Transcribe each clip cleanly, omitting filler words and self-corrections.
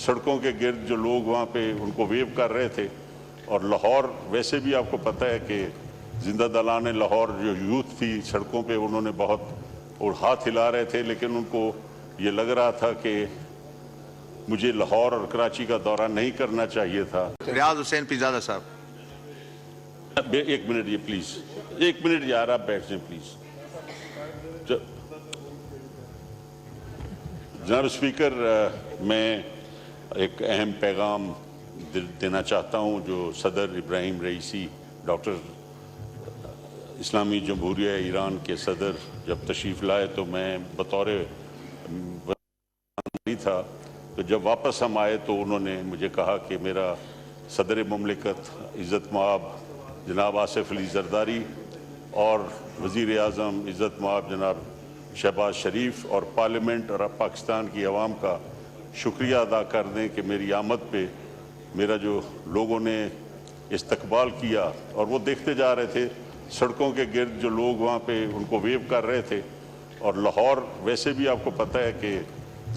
سڑکوں کے گرد جو لوگ وہاں پہ ان کو ویو کر رہے تھے، اور لاہور ویسے بھی آپ کو پتہ ہے کہ زندہ دلان لاہور جو یوتھ تھی سڑکوں پہ انہوں نے بہت اور ہاتھ ہلا رہے تھے، لیکن ان کو یہ لگ رہا تھا کہ مجھے لاہور اور کراچی کا دورہ نہیں کرنا چاہیے تھا۔ ریاض حسین پیزادہ صاحب، ایک منٹ یہ پلیز، ایک منٹ یار آپ بیٹھ جائیں پلیز۔ جناب اسپیکر، میں ایک اہم پیغام دینا چاہتا ہوں جو صدر ابراہیم رئیسی، ڈاکٹر اسلامی جمہوریہ ایران کے صدر جب تشریف لائے تو میں بطور نہیں تھا، تو جب واپس ہم آئے تو انہوں نے مجھے کہا کہ میرا صدر مملکت عزت مآب جناب آصف علی زرداری اور وزیر اعظم عزت مآب جناب شہباز شریف اور پارلیمنٹ اور پاکستان کی عوام کا شکریہ ادا کر دیں کہ میری آمد پہ میرا جو لوگوں نے استقبال کیا، اور وہ دیکھتے جا رہے تھے سڑکوں کے گرد جو لوگ وہاں پہ ان کو ویو کر رہے تھے، اور لاہور ویسے بھی آپ کو پتہ ہے کہ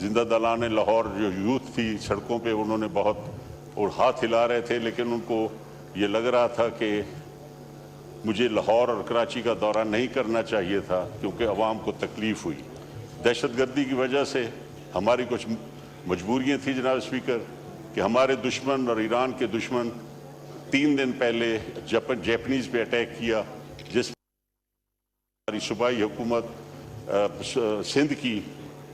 زندہ دلان لاہور جو یوتھ تھی سڑکوں پہ انہوں نے بہت اور ہاتھ ہلا رہے تھے، لیکن ان کو یہ لگ رہا تھا کہ مجھے لاہور اور کراچی کا دورہ نہیں کرنا چاہیے تھا کیونکہ عوام کو تکلیف ہوئی۔ دہشت گردی کی وجہ سے ہماری کچھ مجبوریاں تھیں جناب اسپیکر، کہ ہمارے دشمن اور ایران کے دشمن 3 دن پہلے جیپنیز پہ اٹیک کیا، جس ہماری صوبائی حکومت سندھ کی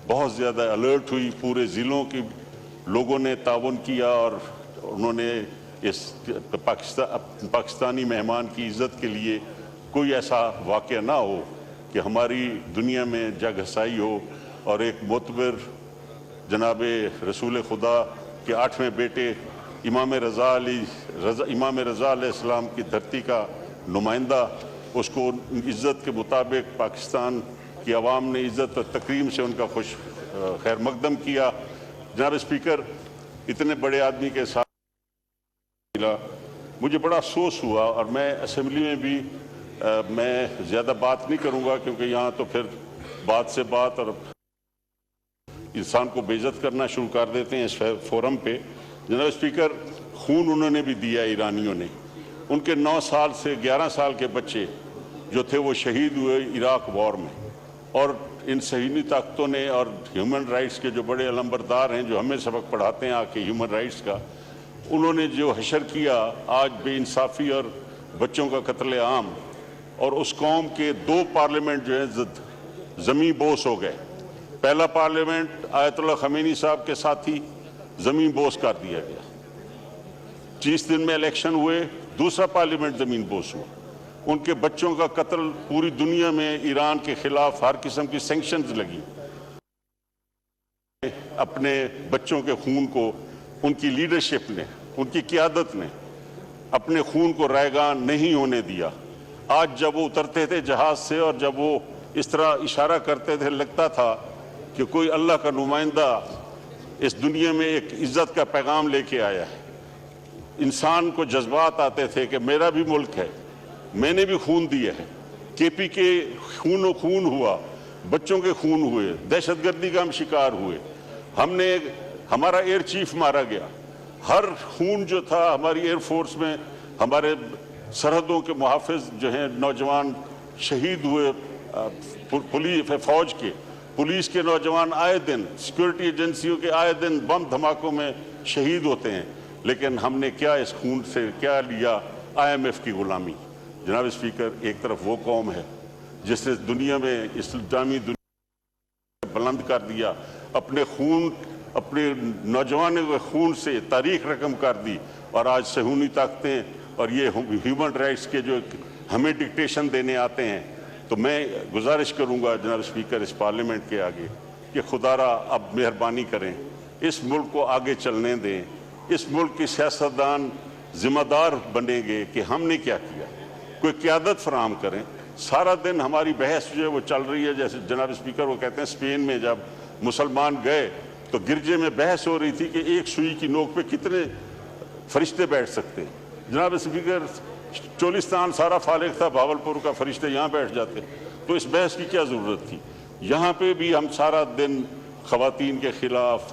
بہت زیادہ الرٹ ہوئی، پورے ضلعوں کے لوگوں نے تعاون کیا اور انہوں نے اس پاکستانی مہمان کی عزت کے لیے کوئی ایسا واقعہ نہ ہو کہ ہماری دنیا میں جگ ہسائی ہو، اور ایک معتبر جناب رسول خدا کے 8ویں بیٹے امام رضا علیہ السلام کی دھرتی کا نمائندہ، اس کو عزت کے مطابق پاکستان کی عوام نے عزت اور تکریم سے ان کا خوش خیر مقدم کیا۔ جناب اسپیکر، اتنے بڑے آدمی کے ساتھ مجھے بڑا افسوس ہوا، اور میں اسمبلی میں بھی میں زیادہ بات نہیں کروں گا کیونکہ یہاں تو پھر بات سے بات اور انسان کو بے عزت کرنا شروع کر دیتے ہیں اس فورم پہ۔ جناب اسپیکر، خون انہوں نے بھی دیا ایرانیوں نے، ان کے 9 سال سے 11 سال کے بچے جو تھے وہ شہید ہوئے عراق وار میں، اور ان صہیونی طاقتوں نے اور ہیومن رائٹس کے جو بڑے علمبردار ہیں جو ہمیں سبق پڑھاتے ہیں آ کے ہیومن رائٹس کا، انہوں نے جو حشر کیا آج بے انصافی اور بچوں کا قتل عام، اور اس قوم کے 2 پارلیمنٹ جو ہیں زمین بوس ہو گئے۔ پہلا پارلیمنٹ آیت اللہ خمینی صاحب کے ساتھی زمین بوس کر دیا گیا، 30 دن میں الیکشن ہوئے، دوسرا پارلیمنٹ زمین بوس ہوا، ان کے بچوں کا قتل، پوری دنیا میں ایران کے خلاف ہر قسم کی سینکشنز لگی، اپنے بچوں کے خون کو ان کی لیڈرشپ نے، ان کی قیادت نے اپنے خون کو رائیگان نہیں ہونے دیا۔ آج جب وہ اترتے تھے جہاز سے اور جب وہ اس طرح اشارہ کرتے تھے، لگتا تھا کہ کوئی اللہ کا نمائندہ اس دنیا میں ایک عزت کا پیغام لے کے آیا ہے۔ انسان کو جذبات آتے تھے کہ میرا بھی ملک ہے، میں نے بھی خون دیا ہے، کے پی کے خون و خون ہوا، بچوں کے خون ہوئے، دہشت گردی کا ہم شکار ہوئے، ہمارا ایئر چیف مارا گیا، ہر خون جو تھا ہماری ایئر فورس میں، ہمارے سرحدوں کے محافظ جو ہیں نوجوان شہید ہوئے، فوج کے پولیس کے نوجوان آئے دن، سیکورٹی ایجنسیوں کے آئے دن بم دھماکوں میں شہید ہوتے ہیں، لیکن ہم نے کیا اس خون سے کیا لیا؟ IMF کی غلامی۔ جناب اسپیکر، ایک طرف وہ قوم ہے جس نے دنیا میں اسلامی دنیا بلند کر دیا، اپنے نوجوانوں کے خون سے تاریخ رقم کر دی، اور آج صہیونی طاقتیں اور یہ ہیومن رائٹس کے جو ہمیں ڈکٹیشن دینے آتے ہیں۔ تو میں گزارش کروں گا جناب اسپیکر اس پارلیمنٹ کے آگے کہ خدا را اب مہربانی کریں، اس ملک کو آگے چلنے دیں، اس ملک کی سیاستدان ذمہ دار بنیں گے کہ ہم نے کیا کیا، کوئی قیادت فراہم کریں۔ سارا دن ہماری بحث جو ہے وہ چل رہی ہے، جیسے جناب اسپیکر وہ کہتے ہیں اسپین میں جب مسلمان گئے تو گرجے میں بحث ہو رہی تھی کہ ایک سوئی کی نوک پہ کتنے فرشتے بیٹھ سکتے ہیں۔ جناب اسپیکر، چولستان سارا فارغ تھا، بھاولپور کا فرشتے یہاں بیٹھ جاتے، تو اس بحث کی کیا ضرورت تھی؟ یہاں پہ بھی ہم سارا دن خواتین کے خلاف،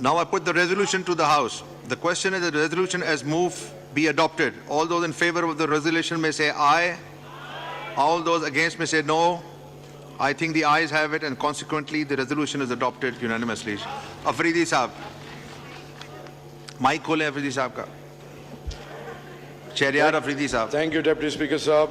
Now I put the resolution to the House. The question is that the resolution as moved be adopted. All those in favor of the resolution may say aye. All those against may say no. I think the ayes have it, and consequently the resolution is adopted unanimously. Afridi Sahab. Mic khole Afridi Sahab ka. Shahryar Afridi Sahab. Thank you, Deputy Speaker Sahab.